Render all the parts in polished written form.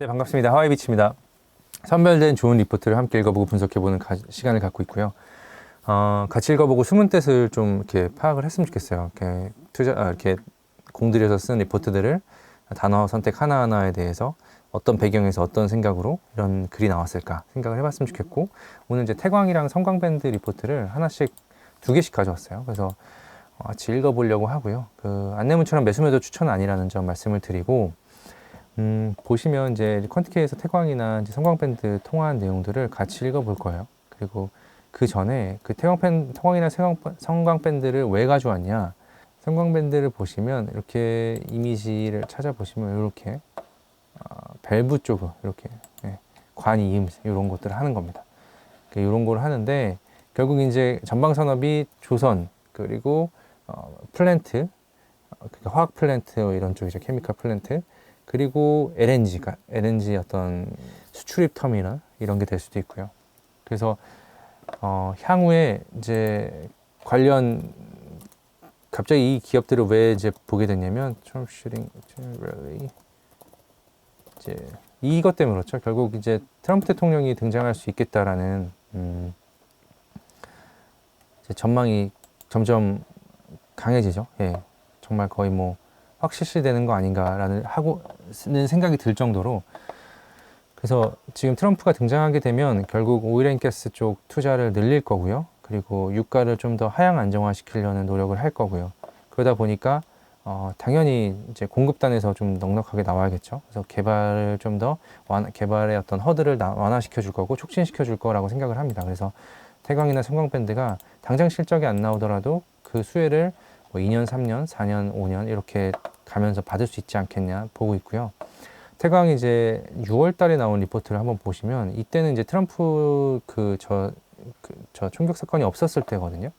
네, 반갑습니다. 하와이비치입니다. 선별된 좋은 리포트를 함께 읽어보고 분석해보는 시간을 갖고 있고요. 같이 읽어보고 숨은 뜻을 좀 이렇게 파악을 했으면 좋겠어요. 이렇게 공들여서 쓴 리포트들을 단어 선택 하나하나에 대해서 어떤 배경에서 어떤 생각으로 이런 글이 나왔을까 생각을 해봤으면 좋겠고, 오늘 이제 태광이랑 성광밴드 리포트를 하나씩 2개씩 가져왔어요. 그래서 같이 읽어보려고 하고요. 안내문처럼 매수매도 추천 아니라는 점 말씀을 드리고, 보시면 이제 퀀티케에서 태광이나 이제 성광밴드 통화한 내용들을 같이 읽어볼 거예요. 그리고 그 전에 그 태광이나 성광밴드를 왜 가져왔냐? 성광밴드를 보시면 이렇게 이미지를 찾아보시면 이렇게 밸브 쪽으로 이렇게 관이임 이런 것들을 하는 겁니다. 이런 걸 하는데 결국 이제 전방산업이 조선 그리고 플랜트, 화학 플랜트 이런 쪽이죠. 케미컬 플랜트. 그리고 LNG 어떤 수출입 터미널 이런 게 될 수도 있고요. 그래서 향후에 이제 관련 갑자기 이 기업들을 왜 이제 보게 됐냐면 이제 이것 때문에 그렇죠. 결국 이제 트럼프 대통령이 등장할 수 있겠다라는 이제 전망이 점점 강해지죠. 예, 정말 거의 뭐 확실시되는 거 아닌가라는 생각이 들 정도로, 그래서 지금 트럼프가 등장하게 되면 결국 오일앤가스 쪽 투자를 늘릴 거고요. 그리고 유가를 좀 더 하향 안정화시키려는 노력을 할 거고요. 그러다 보니까 당연히 이제 공급단에서 좀 넉넉하게 나와야겠죠. 그래서 개발을 좀 더 개발의 어떤 허들을 완화시켜 줄 거고 촉진시켜 줄 거라고 생각을 합니다. 그래서 태광이나 성광밴드가 당장 실적이 안 나오더라도 그 수혜를 뭐 2년, 3년, 4년, 5년 이렇게 가면서 받을 수 있지 않겠냐 보고 있고요. 태광이 이제 6월 달에 나온 리포트를 한번 보시면 이때는 이제 트럼프 저 총격 사건이 없었을 때거든요.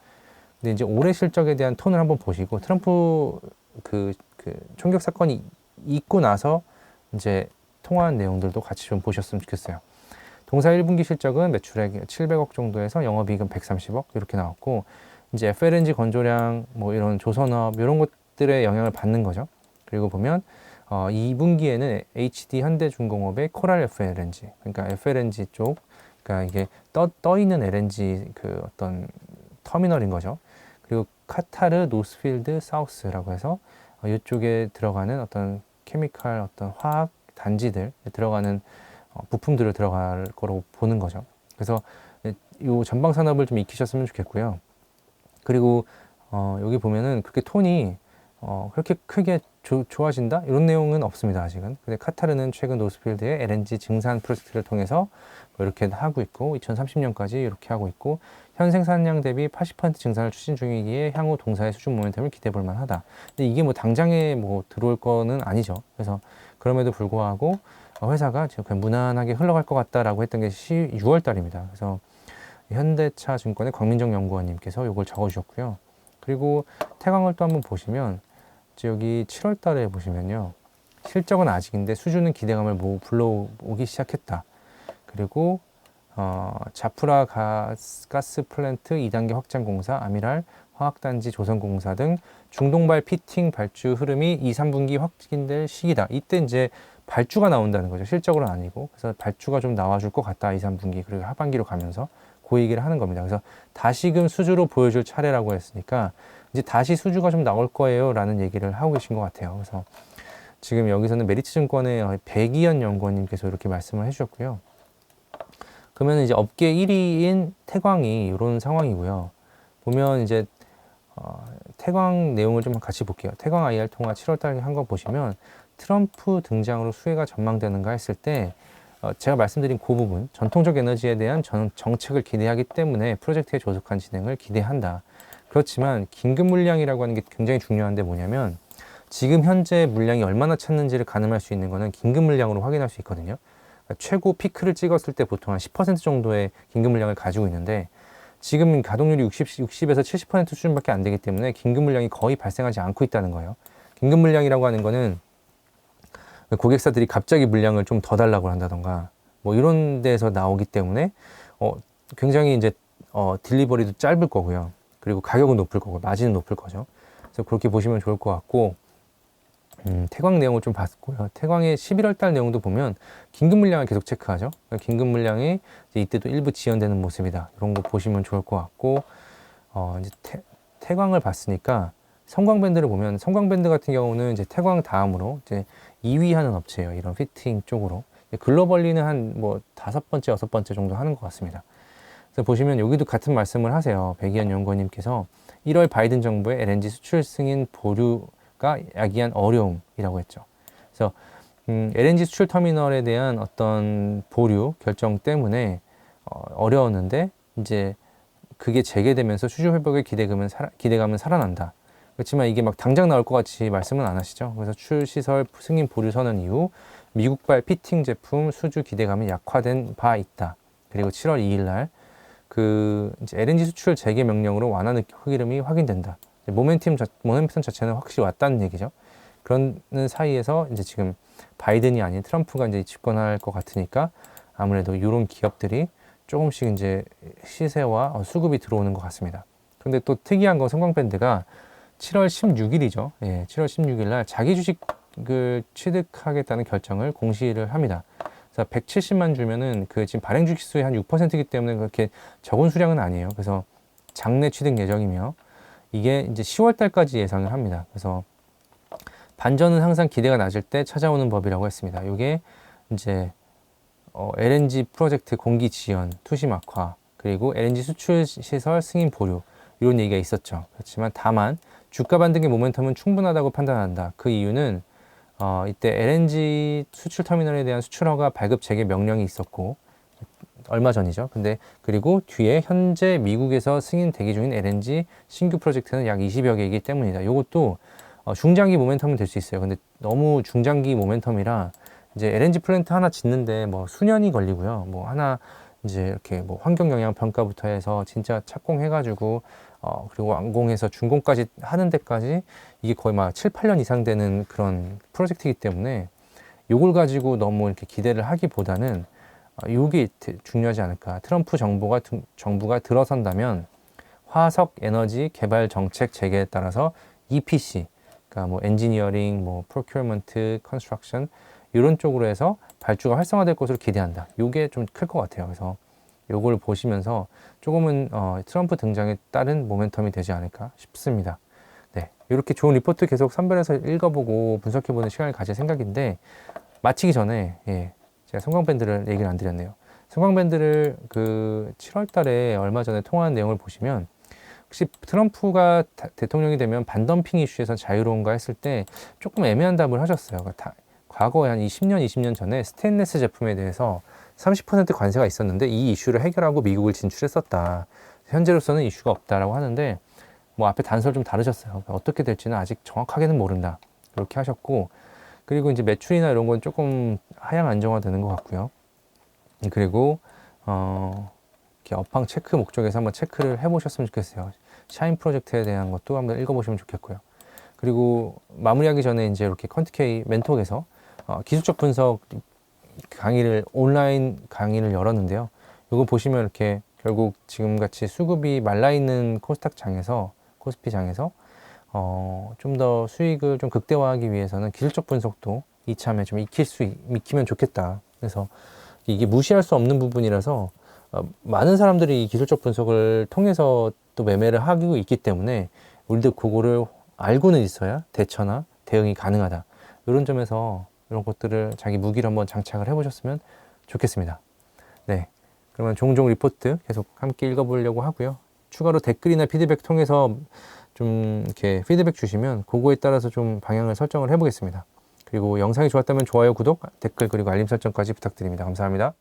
근데 이제 올해 실적에 대한 톤을 한번 보시고 트럼프 그 총격 사건이 있고 나서 이제 통화한 내용들도 같이 좀 보셨으면 좋겠어요. 동사 1분기 실적은 매출액 700억 정도에서 영업이익은 130억 이렇게 나왔고, 이제 FLNG 건조량 뭐 이런 조선업 이런 것들의 영향을 받는 거죠. 그리고 보면 2분기에는 HD 현대중공업의 코랄 FLNG, 그러니까 FLNG 쪽, 그러니까 이게 떠 있는 LNG 그 어떤 터미널인 거죠. 그리고 카타르 노스필드 사우스라고 해서 이쪽에 들어가는 어떤 케미칼 어떤 화학 단지들 들어가는 부품들을 들어갈 거로 보는 거죠. 그래서 이 전방 산업을 좀 익히셨으면 좋겠고요. 그리고 여기 보면은 그렇게 톤이 그렇게 크게 좋아진다? 이런 내용은 없습니다, 아직은. 근데 카타르는 최근 노스필드의 LNG 증산 프로젝트를 통해서 뭐 이렇게 하고 있고, 2030년까지 이렇게 하고 있고, 현 생산량 대비 80% 증산을 추진 중이기에 향후 동사의 수준 모멘텀을 기대해 볼 만하다. 근데 이게 뭐 당장에 뭐 들어올 거는 아니죠. 그래서 그럼에도 불구하고 회사가 지금 그냥 무난하게 흘러갈 것 같다라고 했던 게 6월 달입니다. 그래서 현대차 증권의 광민정 연구원님께서 이걸 적어주셨고요. 그리고 태광을 또 한번 보시면 여기 7월 달에 보시면요. 실적은 아직인데 수주는 기대감을 불러오기 시작했다. 그리고 자프라 가스 플랜트 2단계 확장 공사, 아미랄 화학단지 조선공사 등 중동발 피팅 발주 흐름이 2, 3분기 확진될 시기다. 이때 이제 발주가 나온다는 거죠. 실적으로는 아니고. 그래서 발주가 좀 나와줄 것 같다. 2, 3분기. 그리고 하반기로 가면서 그 얘기를 하는 겁니다. 그래서 다시금 수주로 보여줄 차례라고 했으니까 이제 다시 수주가 좀 나올 거예요 라는 얘기를 하고 계신 것 같아요. 그래서 지금 여기서는 메리츠증권의 백이현 연구원님께서 이렇게 말씀을 해주셨고요. 그러면 이제 업계 1위인 태광이 이런 상황이고요. 보면 이제 태광 내용을 좀 같이 볼게요. 태광 IR 통화 7월 달에 한 거 보시면 트럼프 등장으로 수혜가 전망되는가 했을 때 제가 말씀드린 그 부분, 전통적 에너지에 대한 정책을 기대하기 때문에 프로젝트의 조속한 진행을 기대한다. 그렇지만 긴급 물량이라고 하는 게 굉장히 중요한데 뭐냐면 지금 현재 물량이 얼마나 찼는지를 가늠할 수 있는 거는 긴급 물량으로 확인할 수 있거든요. 그러니까 최고 피크를 찍었을 때 보통 한 10% 정도의 긴급 물량을 가지고 있는데 지금 가동률이 60에서 70% 수준밖에 안 되기 때문에 긴급 물량이 거의 발생하지 않고 있다는 거예요. 긴급 물량이라고 하는 거는 고객사들이 갑자기 물량을 좀 더 달라고 한다던가 뭐 이런 데서 나오기 때문에 굉장히 이제 딜리버리도 짧을 거고요. 그리고 가격은 높을 거고 마진은 높을 거죠. 그래서 그렇게 보시면 좋을 것 같고, 태광 내용을 좀 봤고요. 태광의 11월 달 내용도 보면 긴급 물량을 계속 체크하죠. 긴급 물량이 이제 이때도 일부 지연되는 모습이다. 이런 거 보시면 좋을 것 같고, 이제 태광을 봤으니까 성광밴드를 보면, 성광밴드 같은 경우는 이제 태광 다음으로 이제 2위 하는 업체예요. 이런 피팅 쪽으로. 글로벌리는 한 뭐 5번째, 6번째 정도 하는 것 같습니다. 그래서 보시면 여기도 같은 말씀을 하세요. 백이현 연구원님께서 1월 바이든 정부의 LNG 수출 승인 보류가 야기한 어려움이라고 했죠. 그래서 LNG 수출 터미널에 대한 어떤 보류 결정 때문에 어려웠는데, 이제 그게 재개되면서 수주 회복의 기대감은 살아난다. 그렇지만 이게 막 당장 나올 것 같이 말씀은 안 하시죠. 그래서 출시설 승인 보류 선언 이후 미국발 피팅 제품 수주 기대감이 약화된 바 있다. 그리고 7월 2일 날 이제 LNG 수출 재개 명령으로 완화 흐름이 확인된다. 모멘텀 자체는 확실히 왔다는 얘기죠. 그런 사이에서 이제 지금 바이든이 아닌 트럼프가 이제 집권할 것 같으니까 아무래도 이런 기업들이 조금씩 이제 시세와 수급이 들어오는 것 같습니다. 근데 또 특이한 건 성광밴드가 7월 16일이죠. 예, 7월 16일 날 자기 주식을 취득하겠다는 결정을 공시를 합니다. 그래서 170만 주면은 지금 발행 주식 수의 한 6%이기 때문에 그렇게 적은 수량은 아니에요. 그래서 장내 취득 예정이며, 이게 이제 10월 달까지 예상을 합니다. 그래서 반전은 항상 기대가 낮을 때 찾아오는 법이라고 했습니다. 이게 이제 LNG 프로젝트 공기 지연, 투심 악화, 그리고 LNG 수출 시설 승인 보류, 이런 얘기가 있었죠. 그렇지만 다만 주가 반등의 모멘텀은 충분하다고 판단한다. 그 이유는 이때 LNG 수출 터미널에 대한 수출 허가 발급 재개 명령이 있었고, 얼마 전이죠. 근데 그리고 뒤에 현재 미국에서 승인 대기 중인 LNG 신규 프로젝트는 약 20여 개이기 때문이다. 이것도 중장기 모멘텀은 될 수 있어요. 근데 너무 중장기 모멘텀이라 이제 LNG 플랜트 하나 짓는데 뭐 수년이 걸리고요. 뭐 하나 이제 이렇게 뭐 환경 영향 평가부터 해서 진짜 착공해가지고 그리고 완공해서 준공까지 하는 데까지 이게 거의 막 7, 8년 이상 되는 그런 프로젝트이기 때문에 요걸 가지고 너무 이렇게 기대를 하기보다는 요게 중요하지 않을까. 트럼프 정부가 들어선다면 화석 에너지 개발 정책 재개에 따라서 EPC, 그러니까 뭐 엔지니어링, 뭐 프로큐어먼트, 컨스트럭션 이런 쪽으로 해서 발주가 활성화될 것으로 기대한다. 요게 좀 클 것 같아요. 그래서 요걸 보시면서 조금은 트럼프 등장에 따른 모멘텀이 되지 않을까 싶습니다. 네, 이렇게 좋은 리포트 계속 선별해서 읽어보고 분석해보는 시간을 가질 생각인데, 마치기 전에 제가 성광밴드를 얘기를 안 드렸네요. 성광밴드를 7월 달에 얼마 전에 통화한 내용을 보시면, 혹시 트럼프가 대통령이 되면 반덤핑 이슈에서 자유로운가 했을 때 조금 애매한 답을 하셨어요. 과거에 한 20년 전에 스테인레스 제품에 대해서 30% 관세가 있었는데 이 이슈를 해결하고 미국을 진출했었다. 현재로서는 이슈가 없다라고 하는데, 뭐 앞에 단서를 좀 다르셨어요. 어떻게 될지는 아직 정확하게는 모른다. 이렇게 하셨고, 그리고 이제 매출이나 이런 건 조금 하향 안정화되는 것 같고요. 그리고 이렇게 업황 체크 목적에서 한번 체크를 해보셨으면 좋겠어요. 샤인 프로젝트에 대한 것도 한번 읽어보시면 좋겠고요. 그리고 마무리하기 전에 이제 이렇게 퀀트K 멘톡에서 기술적 분석 온라인 강의를 열었는데요. 이거 보시면 이렇게 결국 지금같이 수급이 말라있는 코스피 장에서 좀 더 수익을 좀 극대화하기 위해서는 기술적 분석도 이참에 좀 익히면 좋겠다. 그래서 이게 무시할 수 없는 부분이라서 많은 사람들이 이 기술적 분석을 통해서 또 매매를 하고 있기 때문에 우리도 그거를 알고는 있어야 대처나 대응이 가능하다. 이런 점에서 이런 것들을 자기 무기로 한번 장착을 해보셨으면 좋겠습니다. 네, 그러면 종종 리포트 계속 함께 읽어보려고 하고요. 추가로 댓글이나 피드백 통해서 좀 이렇게 피드백 주시면 그거에 따라서 좀 방향을 설정을 해보겠습니다. 그리고 영상이 좋았다면 좋아요, 구독, 댓글 그리고 알림 설정까지 부탁드립니다. 감사합니다.